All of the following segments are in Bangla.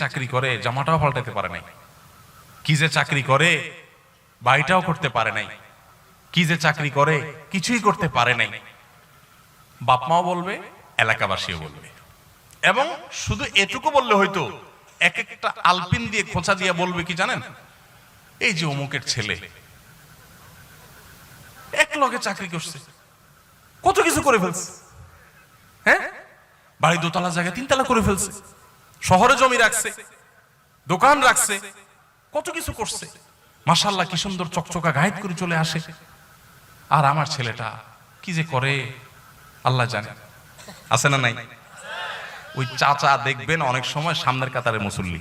চাকরি করে জামাটাও পাল্টাতে পারে নাই, কি যে চাকরি করে বাড়িটাও করতে পারে নাই, কি যে চাকরি করে কিছুই করতে পারে নাই। বাপ মাও বলবে, এলাকাবাসীও বলবে। এবং শুধু এটুকু বললে হয়তো, এক একটা আলপিন দিয়ে খোঁচা দিয়ে বলবে কি জানেন, এই যে অমুকের ছেলে এক লগে চাকরি করছে, কত কিছু করে ফেলছে, হ্যাঁ, বাড়ি দোতলা জায়গায় 3 তলা করে ফেলছে, শহরে জমি রাখছে, দোকান রাখছে, কত কিছু করছে, মাশাআল্লাহ কি সুন্দর চকচকা গায়েত করে চলে আসে। আর আমার ছেলেটা কি যে করে আল্লাহ জানে। আছে না নাই? ওই চাচা দেখবেন অনেক সময় সামনের কাতারে মুসল্লি,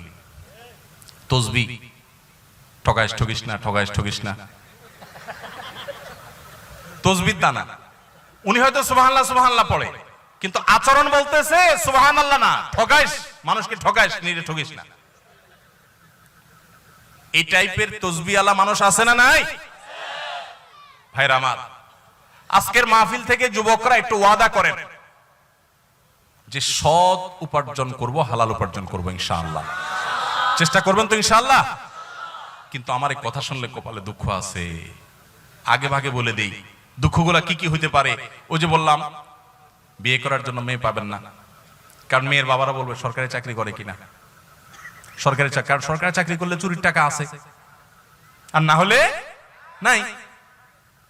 তসবি, ঠগাইস ঠগিস না, ঠগাইস ঠগিস না, তসবির দানা। উনি হয়তো সুবহানাল্লাহ সুবহানাল্লাহ পড়ে, কিন্তু আচরণ বলতেছে সুবহানাল্লাহ না, ঠগাইস, মানুষকে ঠগাইস, নিজে ঠগিস না। এই টাইপের তসবিওয়ালা মানুষ আছে না নাই? ভাইরা আমার, আজকের মাহফিল থেকে যুবকরা একটু ওয়াদা করেন যে সৎ উপার্জন করব, হালাল উপার্জন করব ইনশাআল্লাহ। চেষ্টা করবেন তো ইনশাআল্লাহ? কিন্তু আমার এই কথা শুনলে কপালে দুঃখ আছে। আগে ভাগে বলে দেই দুঃখগুলা কি কি হইতে পারে। ওই যে বললাম, বিয়ে করার জন্য মেয়ে পাবেন না, কারণ মেয়ের বাবারা বলবে সরকারি চাকরি করে কিনা, সরকারি চাকরি, কারণ সরকারি চাকরি করলে চুরির টাকা আছে, আর না হলে নাই,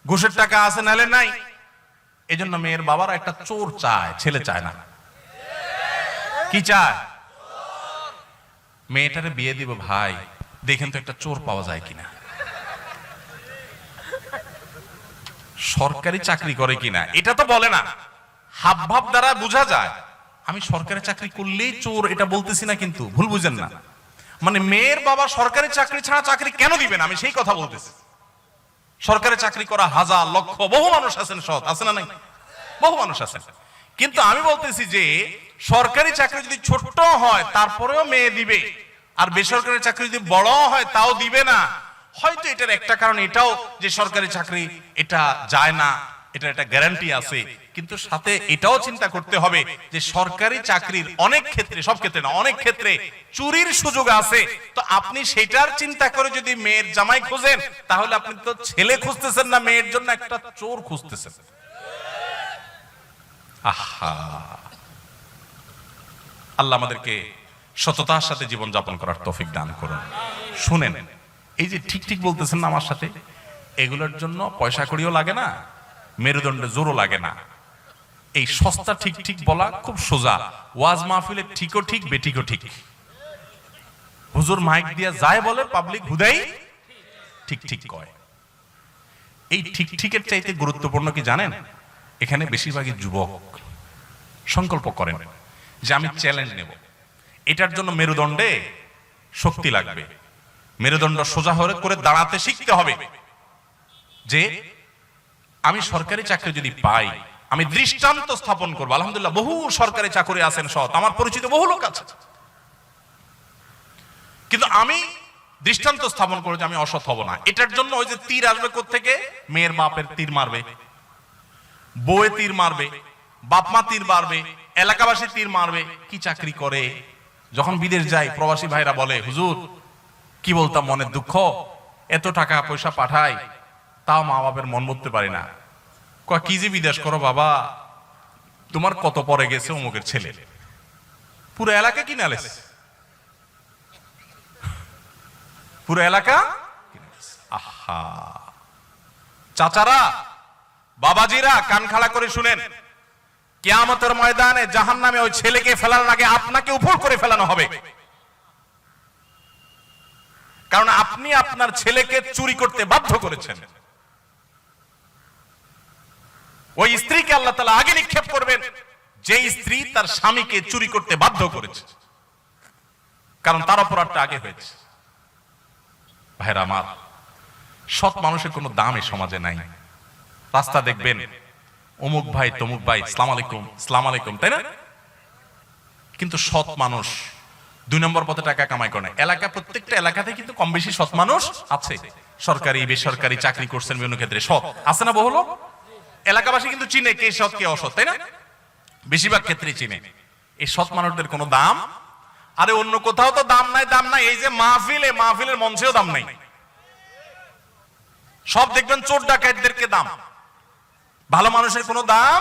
ঘুষের টাকা আছে নাহলে নাই। এজন্য মেয়ের বাবারা একটা চোর চায়, ছেলে চায় না। কি চায়? মেয়েটারে বিয়ে দিব ভাই, দেখেন তো একটা চোর পাওয়া যায় কিনা, সরকারি চাকরি করে কিনা। এটা তো বলে না, হাব ভাব দ্বারা বোঝা যায়। আমি সরকারি চাকরি করলেই চোর এটা বলতেছি না, কিন্তু ভুল বুঝেন না। মানে মেয়ের বাবা সরকারি চাকরি ছাড়া চাকরি কেন দিবেন, আমি সেই কথা বলতেছি। সরকারি চাকরি করা হাজার লক্ষ বহু মানুষ আছেন, সৎ আছে না নাই? বহু মানুষ আছেন। কিন্তু আমি বলতেছি যে সরকারি চাকরি যদি ছোট্ট হয় তারপরেও মেয়ে দিবে, আর বেসরকারি চাকরি যদি বড় হয় তাও দিবে না। হয়তো এটার একটা কারণ এটাও যে সরকারি চাকরি এটা যায় না, এটা একটা গ্যারান্টি আছে। কিন্তু সাথে এটাও চিন্তা করতে হবে যে সরকারি চাকরির অনেক ক্ষেত্রে, সব ক্ষেত্রে না, অনেক ক্ষেত্রে চুরির সুযোগ আছে। তো আপনি সেটার চিন্তা করে যদি মেয়ের জামাই খোঁজেন, তাহলে আপনি তো ছেলে খুঁজতেছেন না, মেয়ের জন্য একটা চোর খুঁজতেছেন। আহা, আল্লাহ আমাদেরকে সততার সাথে জীবন যাপন করার তৌফিক দান করুন। শুনেন, এই যে ঠিক ঠিক বলতেছেন না আমার সাথে, এগুলোর জন্য পয়সা কড়িও লাগে না, মেরুদণ্ডে জোরও লাগে না। এই সস্তা ঠিক ঠিক বলা খুব সোজা। ওয়াজ মাহফিলে ঠিকও ঠিক, বেঠিকও ঠিক। হুজুর মাইক দিয়া যায় বলে, পাবলিক হুদাই ঠিক ঠিক কয়। এই ঠিক ঠিকের চাইতে গুরুত্বপূর্ণ কি জানেন? এখানে বেশিরভাগই যুবক সংকল্প করেন যে আমি চ্যালেঞ্জ নেব। এটার জন্য মেরুদণ্ডে শক্তি লাগবে, মেরুদণ্ড সোজা করে দাঁড়াতে শিখতে হবে যে আমি সরকারি চাকরি যদি পাই, আমি দৃষ্টান্ত স্থাপন করবো। আলহামদুলিল্লাহ বহু সরকারি চাকরি আছেন সৎ, আমার পরিচিত বহু লোক আছে, কিন্তু আমি দৃষ্টান্ত স্থাপন করে যে আমি অসৎ হব না। এটার জন্য ওই যে তীর আসবে কোত্থেকে? মেয়ের বাপের তীর মারবে, বউয়ে তীর মারবে, বাপ মা তীর মারবে, এলাকাবাসী তীর মারবে। কি চাকরি করে? যখন বিদেশ যাই প্রবাসী ভাইরা বলে, হুজুর কি বলতাম, মনের দুঃখ, এত টাকা পয়সা পাঠাই তাও মা বাপের মন বুঝতে পারি না। কি যে বিদেশ করো বাবা, তোমার কত পরে গেছে অমুকের ছেলে, পুরো এলাকা কিনে আলেছে, পুরো এলাকা। আহা, চাচারা, বাবাজিরা কান খাড়া করে শুনেন, কিয়ামতের ময়দানে জাহান্নামে ওই ছেলেকে ফেলার আগে আপনাকে উপর করে ফেলানো হবে। কারণ আপনি আপনার ছেলেকে চুরি করতে বাধ্য করেছেন। ওই স্ত্রীকে আল্লাহ তাআলা আগে নিক্ষেপ করবেন যে স্ত্রী তার স্বামীকে চুরি করতে বাধ্য করেছে, কারণ তার অপরাধটা আগে হয়েছে। ভাইরা আমার, সৎ মানুষের কোনো দাম এই সমাজে নাই। রাস্তা দেখবেন অমুক ভাই তমুক ভাই, আসসালামু আলাইকুম, আসসালামু আলাইকুম, তাই না? কিন্তু সৎ মানুষ 2 নম্বর পথে টাকা কামাই করে না। এলাকা, প্রত্যেকটা এলাকাতে কিন্তু কম বেশি সৎ মানুষ আছে। সরকারি বেসরকারি চাকরি করছেন বিভিন্ন ক্ষেত্রে, সৎ আছে না বহু লোক? এলাকাবাসী কিন্তু চিনে কে সৎ কে অসৎ, তাই না? বেশিরভাগ ক্ষেত্রেই চিনে। এই সৎ মানুষদের কোনো দাম আরে অন্য কোথাও তো দাম নাই, দাম নাই, এই যে মাহফিলের মঞ্চেও দাম নাই। সব দেখবেন চোর ডাকাতদেরকে দাম, ভালো মানুষের কোনো দাম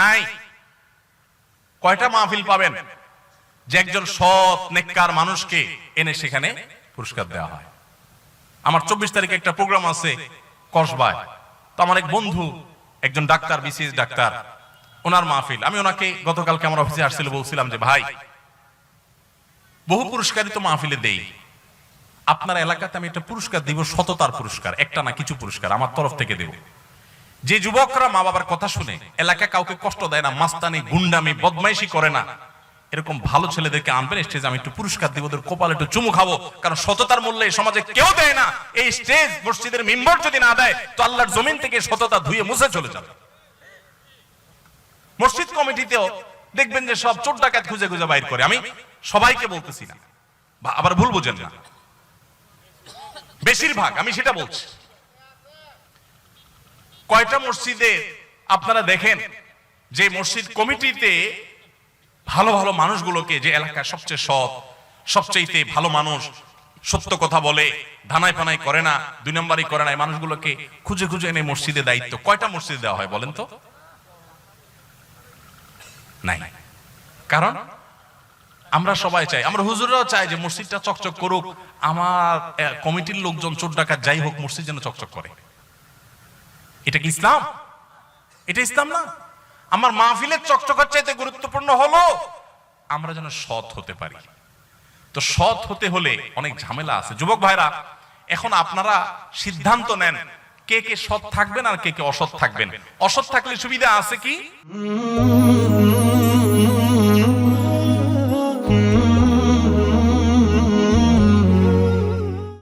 নাই। কয়টা মাহফিল পাবেন যে একজন সৎ নেককার মানুষকে এনে সেখানে পুরস্কার দেওয়া হয়? আমার 24 তারিখে একটা প্রোগ্রাম আছে কসবায়, তো আমার এক বন্ধু একজন ডাক্তার, বিসিএস ডাক্তার, ওনার মাহফিল। আমি ওনাকে গতকালকে আমার অফিসে আসছিল, বলছিলাম যে ভাই, বহু পুরস্কারই তো মাহফিলে দেই, আপনার এলাকাতে আমি একটা পুরস্কার দিব, সততার পুরস্কার, একটা না কিছু পুরস্কার আমার তরফ থেকে দেব। যে যুবকরা মা বাবার কথা শুনে এলাকা কাউকে কষ্ট দেয় না, মাস্তানি গুন্ডামি বদমাইশি করে না, এরকম ভালো ছেলেদেরকে আনবেন স্টেজে, আমি একটু পুরস্কার দিব, ওদের কপালে একটু চুমু খাবো। কারণ সততার মূল্যে এই সমাজে কেউ দেয় না। এই স্টেজ মসজিদের মেম্বার যদি না দেয় তো আল্লাহর জমিন থেকে সততা ধুয়ে মুছে চলে যাবে। মসজিদ কমিটিতেও দেখবেন যে সব চোর ডাকাত খুঁজে খুঁজে বাইর করে। আমি সবাইকে বলতেছি না, আবার ভুল বুঝেন না, বেশিরভাগ আমি সেটা বলছি। কয়টা মসজিদে আপনারা দেখেন যে মসজিদ কমিটিতে ভালো ভালো মানুষগুলোকে, যে এলাকার সবচেয়ে সৎ, সবচেয়ে ভালো মানুষ, সত্য কথা বলে, ধানাই ফানাই করে না, দুই নম্বরই করে না, এই মানুষগুলোকে খুঁজে খুঁজে এনে মসজিদে দায়িত্ব কয়টা মসজিদে দেওয়া হয় বলেন তো? নাই। কারণ আমরা সবাই চাই, আমরা হুজুররাও চাই যে মসজিদটা চকচক করুক, আমার কমিটির লোকজন চোর ডাকাত যাই হোক মসজিদ যেন চকচক করে। এটা কি ইসলাম? এটা ইসলাম না। আমার মাহফিলের চকচকের চাইতে গুরুত্বপূর্ণ হলো আমরা যেন সৎ হতে পারি। তো সৎ হতে হলে অনেক ঝামেলা আছে। যুবক ভাইরা, এখন আপনারা সিদ্ধান্ত নেন কে কে সৎ থাকবেন আর কে কে অসৎ থাকবেন। অসৎ থাকলে সুবিধা আছে কি?